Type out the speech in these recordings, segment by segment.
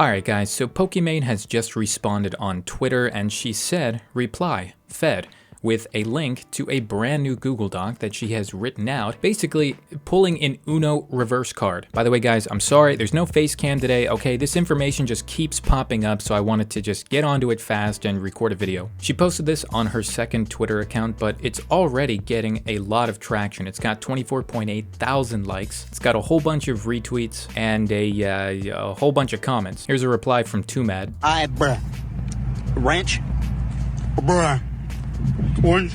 Alright guys, so Pokimane has just responded on Twitter and she said, reply, Fed, with a link to a brand new Google Doc that she has written out, basically pulling an Uno reverse card. By the way guys, I'm sorry, there's no face cam today, okay? This information just keeps popping up, so I wanted to just get onto it fast and record a video. She posted this on her second Twitter account, but it's already getting a lot of traction. It's got 24.8 thousand likes, it's got a whole bunch of retweets, and a whole bunch of comments. Here's a reply from Tumad. Bruh. Ranch? Bruh. Orange?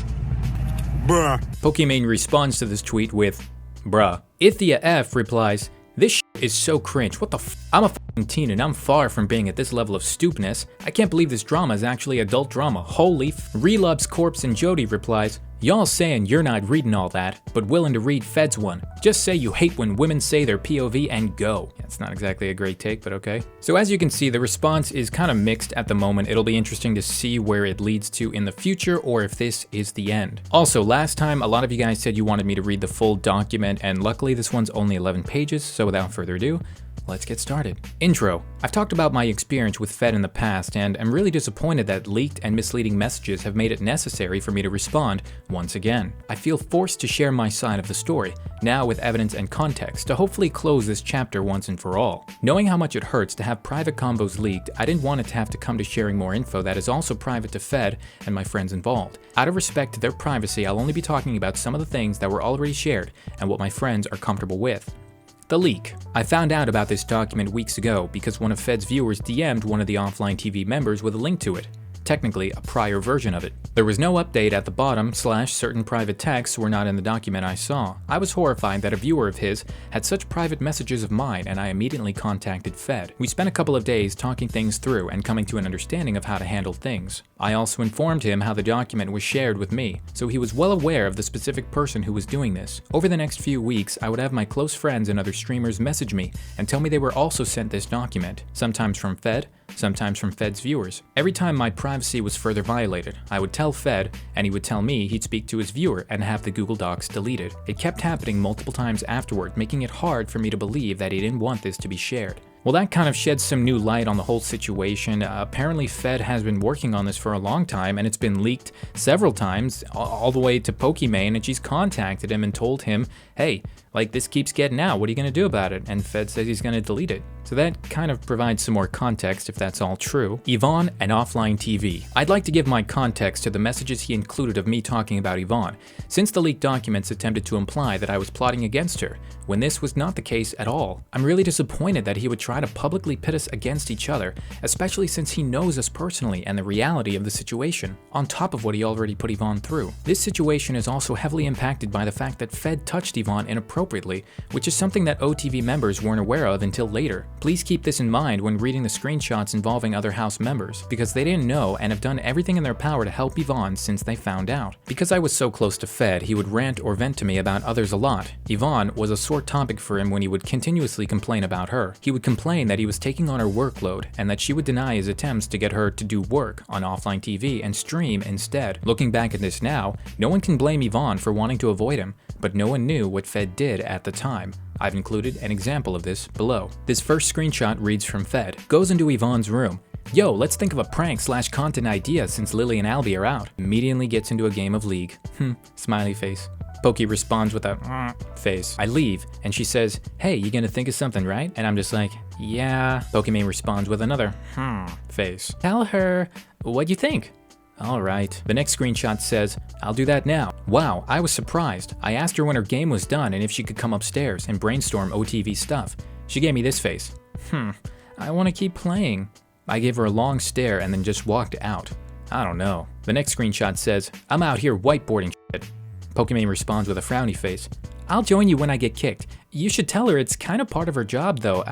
Bruh. Pokimane responds to this tweet with, bruh. Ithia F replies, this shit is so cringe, what the f? I'm a f***ing teen and I'm far from being at this level of stupidness. I can't believe this drama is actually adult drama, holy f. Relub's Corpse and Jody replies, y'all saying you're not reading all that, but willing to read Fed's one. Just say you hate when women say their POV and go. Yeah, it's not exactly a great take, but okay. So as you can see, the response is kind of mixed at the moment. It'll be interesting to see where it leads to in the future or if this is the end. Also, last time, a lot of you guys said you wanted me to read the full document, and luckily this one's only 11 pages, so without further ado, let's get started. Intro. I've talked about my experience with Fed in the past, and I'm really disappointed that leaked and misleading messages have made it necessary for me to respond once again. I feel forced to share my side of the story, now with evidence and context, to hopefully close this chapter once and for all. Knowing how much it hurts to have private combos leaked, I didn't want it to have to come to sharing more info that is also private to Fed and my friends involved. Out of respect to their privacy, I'll only be talking about some of the things that were already shared and what my friends are comfortable with. The leak. I found out about this document weeks ago because one of Fed's viewers DM'd one of the offline TV members with a link to it. Technically, a prior version of it. There was no update at the bottom / certain private texts were not in the document I saw. I was horrified that a viewer of his had such private messages of mine, and I immediately contacted Fed. We spent a couple of days talking things through and coming to an understanding of how to handle things. I also informed him how the document was shared with me, so he was well aware of the specific person who was doing this. Over the next few weeks, I would have my close friends and other streamers message me and tell me they were also sent this document, sometimes from Fed, sometimes from Fed's viewers. Every time my privacy was further violated, I would tell Fed, and he would tell me he'd speak to his viewer and have the Google Docs deleted. It kept happening multiple times afterward, making it hard for me to believe that he didn't want this to be shared. Well, that kind of sheds some new light on the whole situation. Apparently Fed has been working on this for a long time, and it's been leaked several times, all the way to Pokimane, and she's contacted him and told him, hey, like, this keeps getting out, what are you gonna do about it? And Fed says he's gonna delete it. So that kind of provides some more context if that's all true. Yvonne and offline TV. I'd like to give my context to the messages he included of me talking about Yvonne, since the leaked documents attempted to imply that I was plotting against her, when this was not the case at all. I'm really disappointed that he would try to publicly pit us against each other, especially since he knows us personally and the reality of the situation, on top of what he already put Yvonne through. This situation is also heavily impacted by the fact that Fed touched Yvonne inappropriately, which is something that OTV members weren't aware of until later. Please keep this in mind when reading the screenshots involving other house members, because they didn't know and have done everything in their power to help Yvonne since they found out. Because I was so close to Fed, he would rant or vent to me about others a lot. Yvonne was a sore topic for him when he would continuously complain about her. He would complain that he was taking on her workload and that she would deny his attempts to get her to do work on offline TV and stream instead. Looking back at this now, no one can blame Yvonne for wanting to avoid him, but no one knew what Fed did at the time. I've included an example of this below. This first screenshot reads from Fed. Goes into Yvonne's room. Yo, let's think of a prank / content idea since Lily and Albie are out. Immediately gets into a game of League. Smiley face. Poki responds with a face. I leave, and she says, hey, you gonna think of something, right? And I'm just like, yeah. Pokimane responds with another face. Tell her, what'd you think? Alright. The next screenshot says, I'll do that now. Wow, I was surprised. I asked her when her game was done and if she could come upstairs and brainstorm OTV stuff. She gave me this face. I want to keep playing. I gave her a long stare and then just walked out. I don't know. The next screenshot says, I'm out here whiteboarding shit. Pokimane responds with a frowny face. I'll join you when I get kicked. You should tell her it's kind of part of her job though.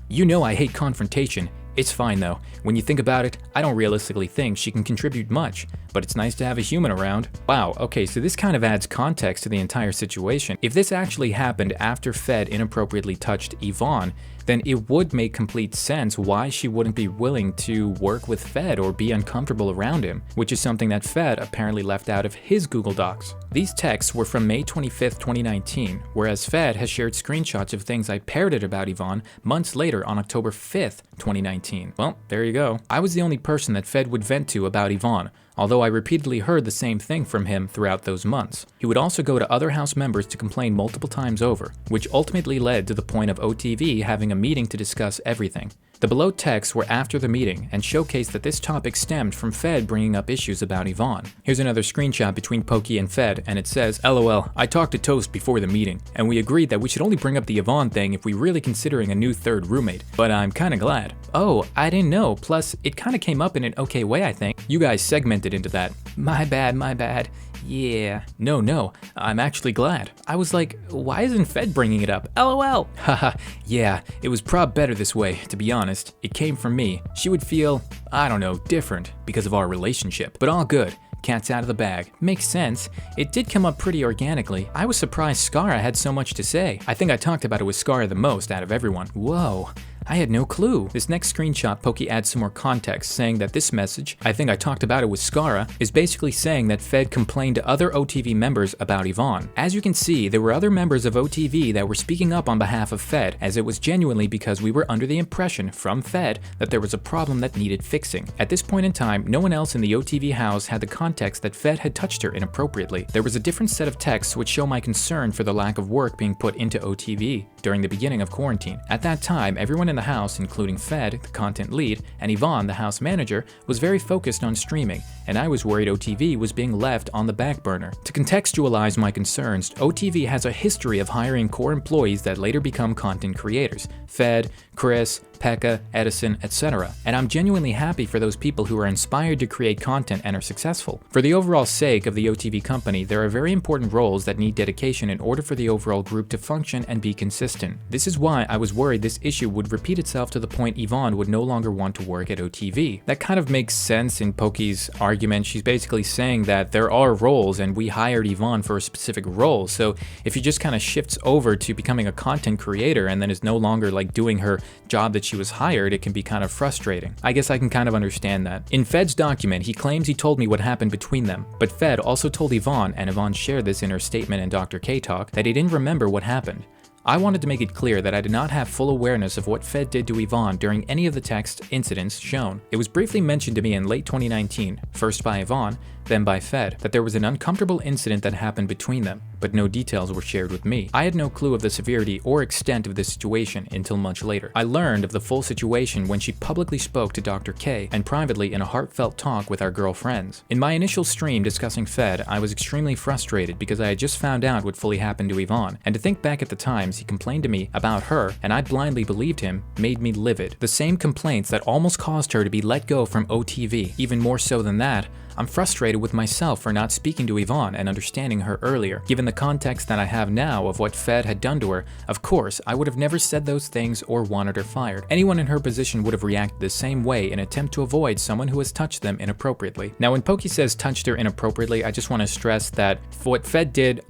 You know I hate confrontation. It's fine though. When you think about it, I don't realistically think she can contribute much, but it's nice to have a human around. Wow, okay, so this kind of adds context to the entire situation. If this actually happened after Fed inappropriately touched Yvonne, then it would make complete sense why she wouldn't be willing to work with Fed or be uncomfortable around him, which is something that Fed apparently left out of his Google Docs. These texts were from May 25th, 2019, whereas Fed has shared screenshots of things I parroted about Yvonne months later on October 5th, 2019. Well, there you go. I was the only person that Fed would vent to about Yvonne, although I repeatedly heard the same thing from him throughout those months. He would also go to other house members to complain multiple times over, which ultimately led to the point of OTV having a meeting to discuss everything. The below texts were after the meeting and showcased that this topic stemmed from Fed bringing up issues about Yvonne. Here's another screenshot between Pokey and Fed, and it says, "LOL, I talked to Toast before the meeting, and we agreed that we should only bring up the Yvonne thing if we really considering a new third roommate, but I'm kinda glad." Oh, I didn't know, plus it kinda came up in an okay way, I think. You guys segmented into that. My bad, my bad. Yeah. No, I'm actually glad. I was like, why isn't Fed bringing it up? LOL. Haha, yeah, it was prob better this way, to be honest. It came from me. She would feel, I don't know, different because of our relationship. But all good. Cat's out of the bag. Makes sense. It did come up pretty organically. I was surprised Skara had so much to say. I think I talked about it with Skara the most out of everyone. Whoa. I had no clue. This next screenshot, Pokey adds some more context, saying that this message, I think I talked about it with Skara, is basically saying that Fed complained to other OTV members about Yvonne. As you can see, there were other members of OTV that were speaking up on behalf of Fed, as it was genuinely because we were under the impression from Fed that there was a problem that needed fixing. At this point in time, no one else in the OTV house had the context that Fed had touched her inappropriately. There was a different set of texts which show my concern for the lack of work being put into OTV during the beginning of quarantine. At that time, everyone in the house, including Fed, the content lead, and Yvonne, the house manager, was very focused on streaming, and I was worried OTV was being left on the back burner. To contextualize my concerns, OTV has a history of hiring core employees that later become content creators. Fed, Chris, Pekka, Edison, etc. And I'm genuinely happy for those people who are inspired to create content and are successful. For the overall sake of the OTV company, there are very important roles that need dedication in order for the overall group to function and be consistent. This is why I was worried this issue would repeat itself to the point Yvonne would no longer want to work at OTV. That kind of makes sense in Pokey's argument. She's basically saying that there are roles and we hired Yvonne for a specific role. So if he just kind of shifts over to becoming a content creator and then is no longer like doing her job that she was hired, it can be kind of frustrating. I guess I can kind of understand that. In Fed's document, he claims he told me what happened between them, but Fed also told Yvonne, and Yvonne shared this in her statement in Dr. K Talk, that he didn't remember what happened. I wanted to make it clear that I did not have full awareness of what Fed did to Yvonne during any of the text incidents shown. It was briefly mentioned to me in late 2019, first by Yvonne, then by Fed, that there was an uncomfortable incident that happened between them, but no details were shared with me. I had no clue of the severity or extent of the situation until much later. I learned of the full situation when she publicly spoke to Dr. K and privately in a heartfelt talk with our girlfriends. In my initial stream discussing Fed, I was extremely frustrated because I had just found out what fully happened to Yvonne, and to think back at the times he complained to me about her and I blindly believed him made me livid. The same complaints that almost caused her to be let go from OTV. Even more so than that, I'm frustrated with myself for not speaking to Yvonne and understanding her earlier. Given the context that I have now of what Fed had done to her, of course, I would have never said those things or wanted her fired. Anyone in her position would have reacted the same way in an attempt to avoid someone who has touched them inappropriately. Now, when Pokey says touched her inappropriately, I just want to stress that what Fed did,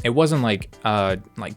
it wasn't like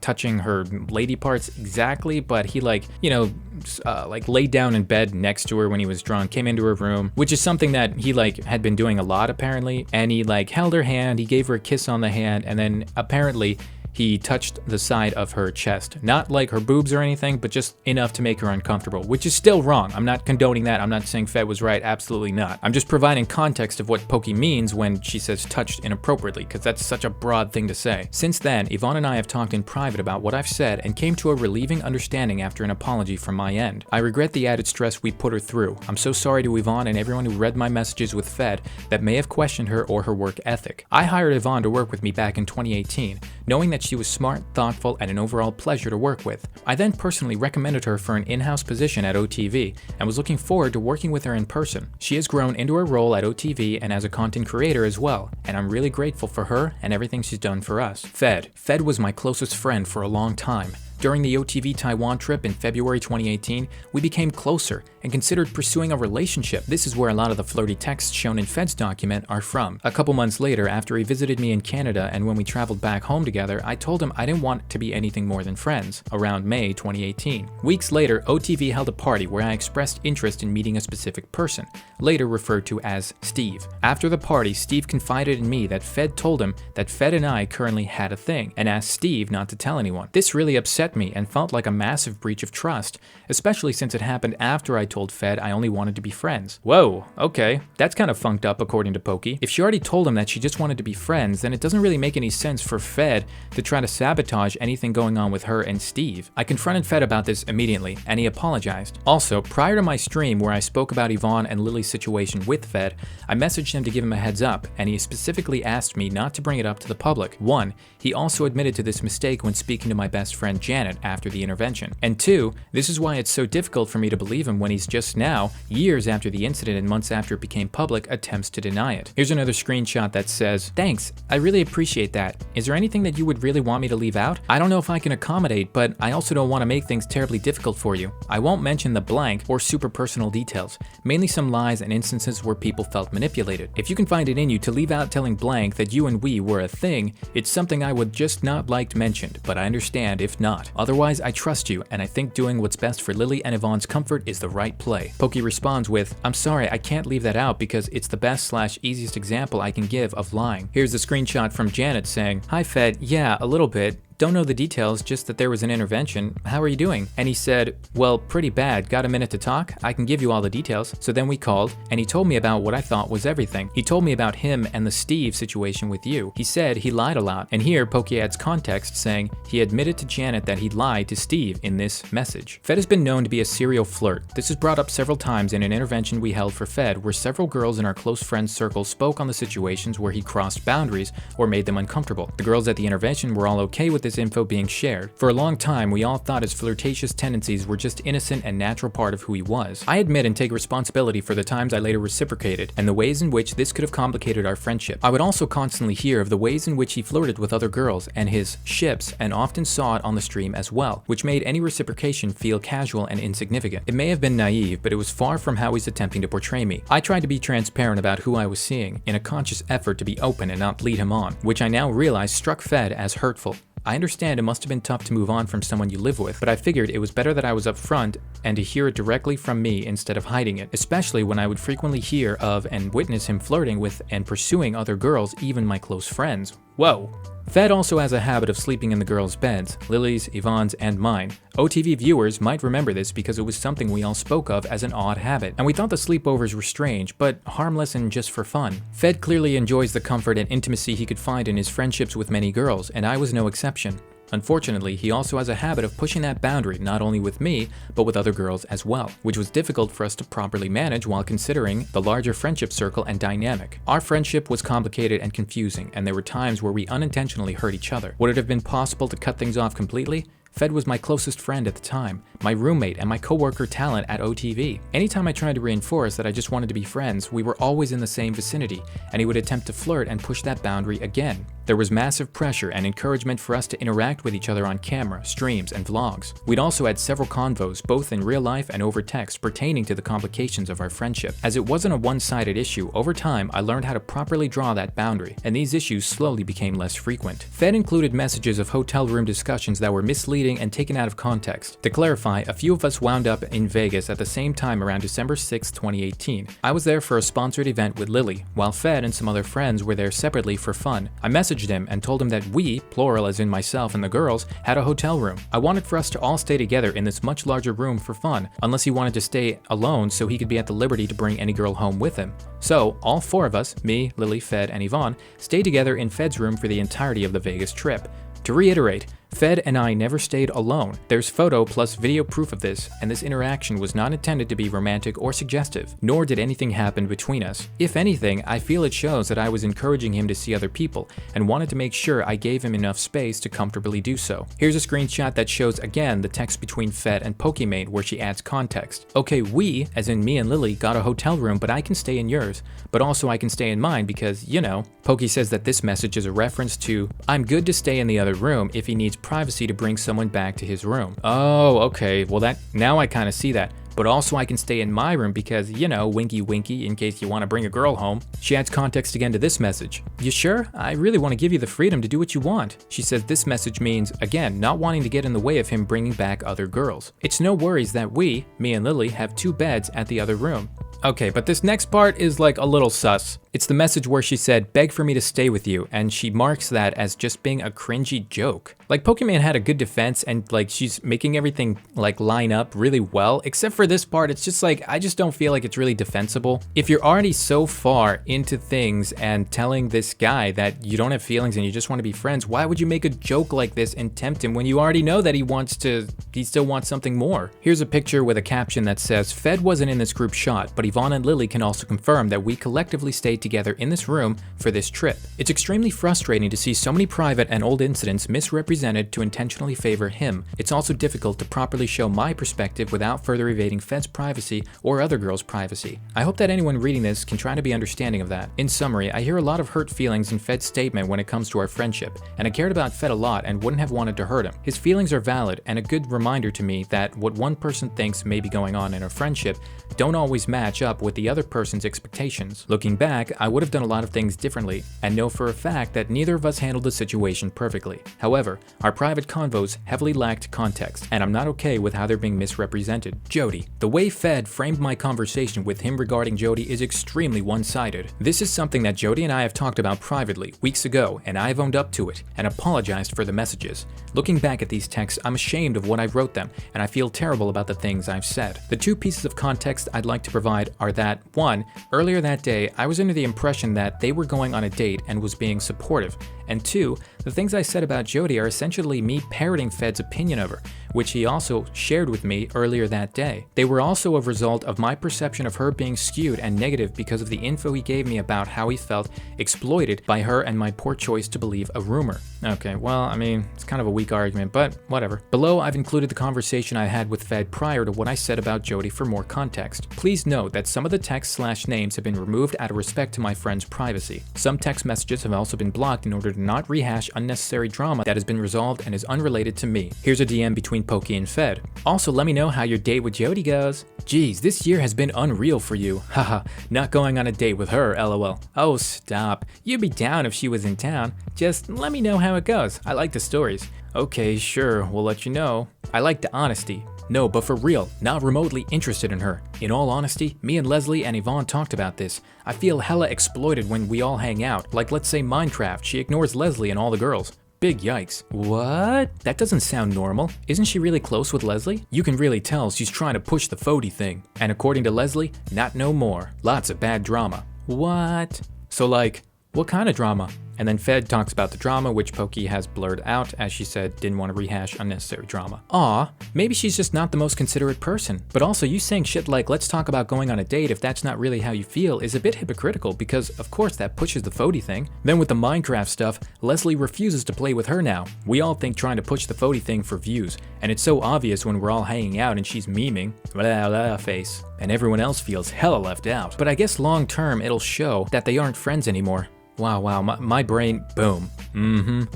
touching her lady parts exactly, but he laid down in bed next to her when he was drunk, came into her room, which is something that he had been doing a lot apparently, and he held her hand, he gave her a kiss on the hand, and then apparently he touched the side of her chest. Not like her boobs or anything, but just enough to make her uncomfortable, which is still wrong. I'm not condoning that. I'm not saying Fed was right. Absolutely not. I'm just providing context of what Pokey means when she says touched inappropriately, because that's such a broad thing to say. Since then, Yvonne and I have talked in private about what I've said and came to a relieving understanding after an apology from my end. I regret the added stress we put her through. I'm so sorry to Yvonne and everyone who read my messages with Fed that may have questioned her or her work ethic. I hired Yvonne to work with me back in 2018, knowing that she was smart, thoughtful, and an overall pleasure to work with. I then personally recommended her for an in-house position at OTV and was looking forward to working with her in person. She has grown into her role at OTV and as a content creator as well, and I'm really grateful for her and everything she's done for us. Fed was my closest friend for a long time. During the OTV Taiwan trip in February 2018, we became closer, and considered pursuing a relationship. This is where a lot of the flirty texts shown in Fed's document are from. A couple months later, after he visited me in Canada and when we traveled back home together, I told him I didn't want to be anything more than friends, around May 2018. Weeks later, OTV held a party where I expressed interest in meeting a specific person, later referred to as Steve. After the party, Steve confided in me that Fed told him that Fed and I currently had a thing, and asked Steve not to tell anyone. This really upset me and felt like a massive breach of trust, especially since it happened after I told Fed I only wanted to be friends. Whoa, okay, that's kind of funked up according to Pokey. If she already told him that she just wanted to be friends, then it doesn't really make any sense for Fed to try to sabotage anything going on with her and Steve. I confronted Fed about this immediately, and he apologized. Also, prior to my stream where I spoke about Yvonne and Lily's situation with Fed, I messaged him to give him a heads up, and he specifically asked me not to bring it up to the public. 1, he also admitted to this mistake when speaking to my best friend Janet after the intervention. And 2, this is why it's so difficult for me to believe him when he's just now, years after the incident and months after it became public, attempts to deny it. Here's another screenshot that says, "Thanks, I really appreciate that. Is there anything that you would really want me to leave out? I don't know if I can accommodate, but I also don't want to make things terribly difficult for you. I won't mention the blank or super personal details, mainly some lies and instances where people felt manipulated. If you can find it in you to leave out telling blank that you and we were a thing, it's something I would just not like mentioned, but I understand if not. Otherwise, I trust you, and I think doing what's best for Lily and Yvonne's comfort is the right play." Pokey responds with, "I'm sorry, I can't leave that out because it's the best/easiest example I can give of lying." Here's a screenshot from Janet saying, "Hi Fed, yeah, a little bit. Don't know the details, just that there was an intervention. How are you doing?" And he said, "Well, pretty bad. Got a minute to talk? I can give you all the details." So then we called, and he told me about what I thought was everything. He told me about him and the Steve situation with you. He said he lied a lot. And here, Pokey adds context saying he admitted to Janet that he lied to Steve in this message. Fed has been known to be a serial flirt. This is brought up several times in an intervention we held for Fed, where several girls in our close friends circle spoke on the situations where he crossed boundaries or made them uncomfortable. The girls at the intervention were all okay with this info being shared. For a long time, we all thought his flirtatious tendencies were just innocent and natural part of who he was. I admit and take responsibility for the times I later reciprocated, and the ways in which this could have complicated our friendship. I would also constantly hear of the ways in which he flirted with other girls and his ships, and often saw it on the stream as well, which made any reciprocation feel casual and insignificant. It may have been naive, but it was far from how he's attempting to portray me. I tried to be transparent about who I was seeing, in a conscious effort to be open and not lead him on, which I now realize struck Fed as hurtful. I understand it must have been tough to move on from someone you live with, but I figured it was better that I was upfront and to hear it directly from me instead of hiding it, especially when I would frequently hear of and witness him flirting with and pursuing other girls, even my close friends. Whoa. Fed also has a habit of sleeping in the girls' beds, Lily's, Yvonne's, and mine. OTV viewers might remember this because it was something we all spoke of as an odd habit, and we thought the sleepovers were strange, but harmless and just for fun. Fed clearly enjoys the comfort and intimacy he could find in his friendships with many girls, and I was no exception. Unfortunately, he also has a habit of pushing that boundary not only with me, but with other girls as well, which was difficult for us to properly manage while considering the larger friendship circle and dynamic. Our friendship was complicated and confusing, and there were times where we unintentionally hurt each other. Would it have been possible to cut things off completely? Fed was my closest friend at the time, my roommate and my coworker talent at OTV. Anytime I tried to reinforce that I just wanted to be friends, we were always in the same vicinity, and he would attempt to flirt and push that boundary again. There was massive pressure and encouragement for us to interact with each other on camera, streams, and vlogs. We'd also had several convos, both in real life and over text, pertaining to the complications of our friendship. As it wasn't a one-sided issue, over time I learned how to properly draw that boundary, and these issues slowly became less frequent. Fed included messages of hotel room discussions that were misleading and taken out of context. To clarify, a few of us wound up in Vegas at the same time around December 6, 2018. I was there for a sponsored event with Lily, while Fed and some other friends were there separately for fun. I messaged him and told him that we, plural as in myself and the girls, had a hotel room. I wanted for us to all stay together in this much larger room for fun, unless he wanted to stay alone so he could be at the liberty to bring any girl home with him. So, all four of us, me, Lily, Fed, and Yvonne, stayed together in Fed's room for the entirety of the Vegas trip. To reiterate, Fed and I never stayed alone. There's photo plus video proof of this, and this interaction was not intended to be romantic or suggestive, nor did anything happen between us. If anything, I feel it shows that I was encouraging him to see other people, and wanted to make sure I gave him enough space to comfortably do so. Here's a screenshot that shows again the text between Fed and Pokimane where she adds context. Okay, we, as in me and Lily, got a hotel room, but I can stay in yours, but also I can stay in mine because, you know. Pokey says that this message is a reference to, I'm good to stay in the other room if he needs privacy to bring someone back to his room. Oh, okay, well now I kind of see that. but also I can stay in my room because, you know, winky winky in case you want to bring a girl home. She adds context again to this message. You sure? I really want to give you the freedom to do what you want. She says this message means, again, not wanting to get in the way of him bringing back other girls. It's no worries that we, me and Lily, have 2 beds at the other room. Okay, but this next part is like a little sus. It's the message where she said, beg for me to stay with you, and she marks that as just being a cringy joke. Like, Pokimane had a good defense, and like, she's making everything like line up really well, except for this part, it's just like, I just don't feel like it's really defensible. If you're already so far into things and telling this guy that you don't have feelings and you just want to be friends, why would you make a joke like this and tempt him when you already know that he still wants something more? Here's a picture with a caption that says, Fed wasn't in this group shot, but Yvonne and Lily can also confirm that we collectively stayed together in this room for this trip. It's extremely frustrating to see so many private and old incidents misrepresented to intentionally favor him. It's also difficult to properly show my perspective without further evading Fed's privacy or other girls' privacy. I hope that anyone reading this can try to be understanding of that. In summary, I hear a lot of hurt feelings in Fed's statement when it comes to our friendship, and I cared about Fed a lot and wouldn't have wanted to hurt him. His feelings are valid and a good reminder to me that what one person thinks may be going on in a friendship don't always match up with the other person's expectations. Looking back, I would have done a lot of things differently, and know for a fact that neither of us handled the situation perfectly. However, our private convos heavily lacked context, and I'm not okay with how they're being misrepresented. Jody. The way Fed framed my conversation with him regarding Jody is extremely one-sided. This is something that Jody and I have talked about privately weeks ago, and I've owned up to it, and apologized for the messages. Looking back at these texts, I'm ashamed of what I wrote them, and I feel terrible about the things I've said. The 2 pieces of context I'd like to provide are that, 1, earlier that day, I was under the impression that they were going on a date and was being supportive, and 2, the things I said about Jody are essentially me parroting Fed's opinion of her, which he also shared with me earlier that day. They were also a result of my perception of her being skewed and negative because of the info he gave me about how he felt exploited by her and my poor choice to believe a rumor. Okay, well, I mean, it's kind of a weak argument, but whatever. Below, I've included the conversation I had with Fed prior to what I said about Jody for more context. Please note that some of the text/names have been removed out of respect to my friend's privacy. Some text messages have also been blocked in order to not rehash unnecessary drama that has been resolved and is unrelated to me. Here's a DM between Poki and Fed. Also, let me know how your date with Jody goes. Geez, this year has been unreal for you. Haha, not going on a date with her, lol. Oh, stop. You'd be down if she was in town. Just let me know how it goes. I like the stories. Okay, sure, we'll let you know. I like the honesty. No, but for real, not remotely interested in her. In all honesty, me and Leslie and Yvonne talked about this. I feel hella exploited when we all hang out. Like, let's say Minecraft, she ignores Leslie and all the girls. Big yikes. What? That doesn't sound normal. Isn't she really close with Leslie? You can really tell she's trying to push the Fody thing. And according to Leslie, not no more. Lots of bad drama. What? So like, what kind of drama? And then Fed talks about the drama, which Poki has blurred out, as she said didn't want to rehash unnecessary drama. Aw, maybe she's just not the most considerate person. But also, you saying shit like, let's talk about going on a date if that's not really how you feel is a bit hypocritical because, of course, that pushes the Fody thing. Then with the Minecraft stuff, Leslie refuses to play with her now. We all think trying to push the Fody thing for views, and it's so obvious when we're all hanging out and she's memeing, blah blah face, and everyone else feels hella left out. But I guess long term, it'll show that they aren't friends anymore. Wow, my brain, boom.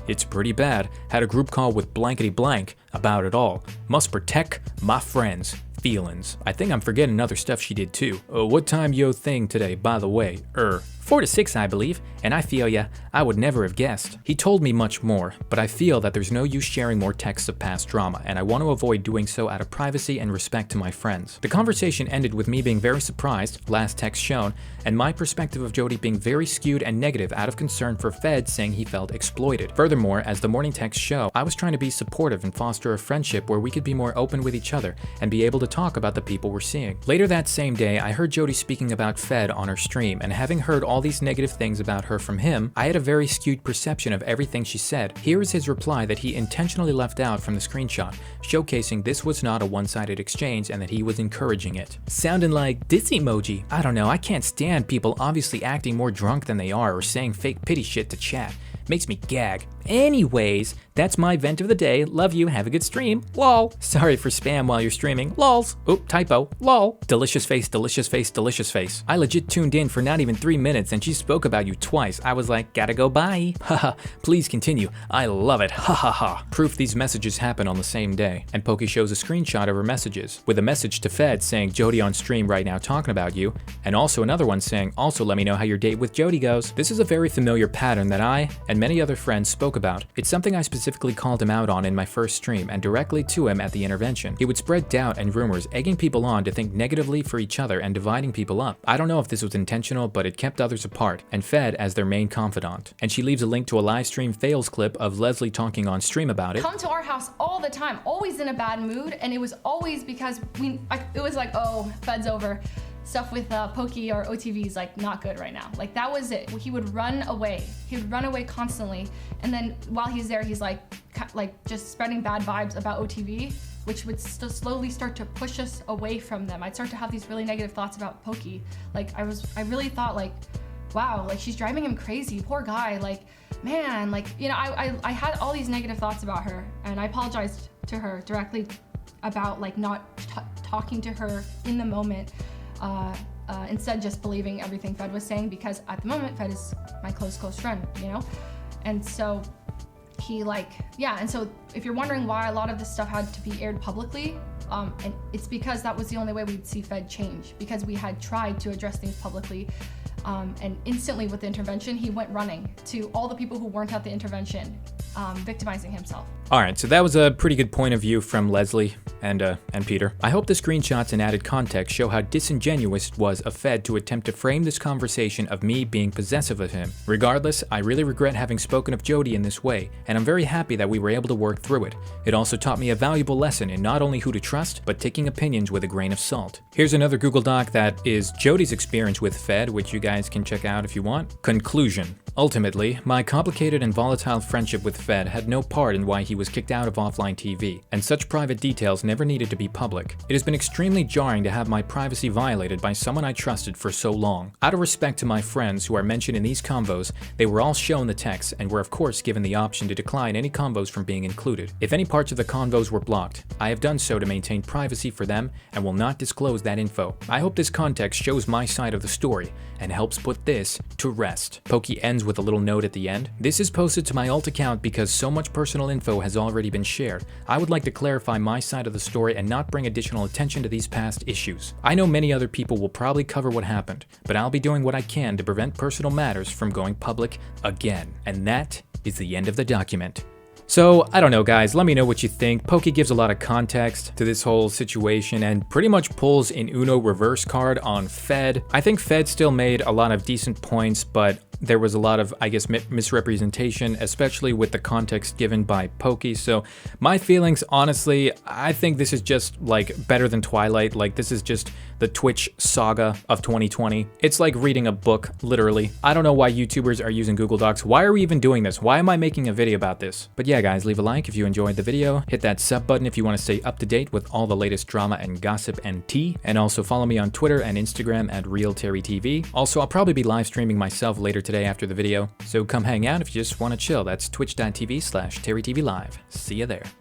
It's pretty bad. Had a group call with blankety blank about it all. Must protect my friends' feelings. I think I'm forgetting other stuff she did too. What time yo thing today, by the way? 4 to 6, I believe, and I feel ya, I would never have guessed. He told me much more, but I feel that there's no use sharing more texts of past drama, and I want to avoid doing so out of privacy and respect to my friends. The conversation ended with me being very surprised, last text shown, and my perspective of Jody being very skewed and negative out of concern for Fed saying he felt exploited. Furthermore, as the morning texts show, I was trying to be supportive and foster a friendship where we could be more open with each other and be able to talk about the people we're seeing. Later that same day, I heard Jody speaking about Fed on her stream, and having heard all these negative things about her from him, I had a very skewed perception of everything she said. Here is his reply that he intentionally left out from the screenshot, showcasing this was not a one-sided exchange and that he was encouraging it. Sounding like this emoji. I don't know, I can't stand people obviously acting more drunk than they are or saying fake pity shit to chat. Makes me gag. Anyways, that's my vent of the day. Love you, have a good stream. Lol. Sorry for spam while you're streaming. Lols. Oop, typo. Lol. Delicious face, delicious face, delicious face. I legit tuned in for not even 3 minutes and she spoke about you twice. I was like, gotta go bye. Haha, please continue. I love it. Ha ha ha. Proof these messages happen on the same day. And Poki shows a screenshot of her messages with a message to Fed saying Jody on stream right now talking about you, and also another one saying, also let me know how your date with Jody goes. This is a very familiar pattern that I and many other friends spoke about. It's something I specifically called him out on in my first stream and directly to him at the intervention. He would spread doubt and rumors, egging people on to think negatively for each other and dividing people up. I don't know if this was intentional, but it kept others apart, and Fed as their main confidant. And she leaves a link to a live stream fails clip of Leslie talking on stream about it. Come to our house all the time, always in a bad mood, and it was always because it was like, oh, Fed's over. Stuff with Poki or OTV is like not good right now. Like that was it. He would run away. He would run away constantly. And then while he's there, he's like just spreading bad vibes about OTV, which would slowly start to push us away from them. I'd start to have these really negative thoughts about Poki. Like I really thought like, wow, like she's driving him crazy, poor guy. Like, man, like, you know, I had all these negative thoughts about her, and I apologized to her directly about like not talking to her in the moment. Instead just believing everything Fed was saying, because at the moment Fed is my close friend, you know? And so he and so if you're wondering why a lot of this stuff had to be aired publicly, and it's because that was the only way we'd see Fed change, because we had tried to address things publicly, and instantly with the intervention, he went running to all the people who weren't at the intervention, victimizing himself. All right, so that was a pretty good point of view from Leslie and Peter. I hope the screenshots and added context show how disingenuous it was of Fed to attempt to frame this conversation of me being possessive of him. Regardless, I really regret having spoken of Jody in this way, and I'm very happy that we were able to work through it. It also taught me a valuable lesson in not only who to trust, but taking opinions with a grain of salt. Here's another Google Doc that is Jody's experience with Fed, which you guys can check out if you want. Conclusion. Ultimately, my complicated and volatile friendship with Fed had no part in why he was kicked out of offline TV, and such private details never needed to be public. It has been extremely jarring to have my privacy violated by someone I trusted for so long. Out of respect to my friends who are mentioned in these convos, they were all shown the text and were of course given the option to decline any convos from being included. If any parts of the convos were blocked, I have done so to maintain privacy for them and will not disclose that info. I hope this context shows my side of the story and helps put this to rest. Poki ends with a little note at the end. This is posted to my alt account because so much personal info has already been shared. I would like to clarify my side of the story and not bring additional attention to these past issues. I know many other people will probably cover what happened, but I'll be doing what I can to prevent personal matters from going public again. And that is the end of the document. So, I don't know guys, let me know what you think. Poki gives a lot of context to this whole situation and pretty much pulls an Uno reverse card on Fed. I think Fed still made a lot of decent points, but there was a lot of, I guess, misrepresentation, especially with the context given by Poki. So my feelings, honestly, I think this is just like better than Twilight. Like this is just the Twitch saga of 2020. It's like reading a book, literally. I don't know why YouTubers are using Google Docs. Why are we even doing this? Why am I making a video about this? But yeah, guys, leave a like if you enjoyed the video. Hit that sub button if you want to stay up to date with all the latest drama and gossip and tea. And also follow me on Twitter and Instagram at RealTerryTV. Also, I'll probably be live streaming myself later today after the video. So come hang out if you just want to chill. That's twitch.tv/TerryTVLive. See ya there.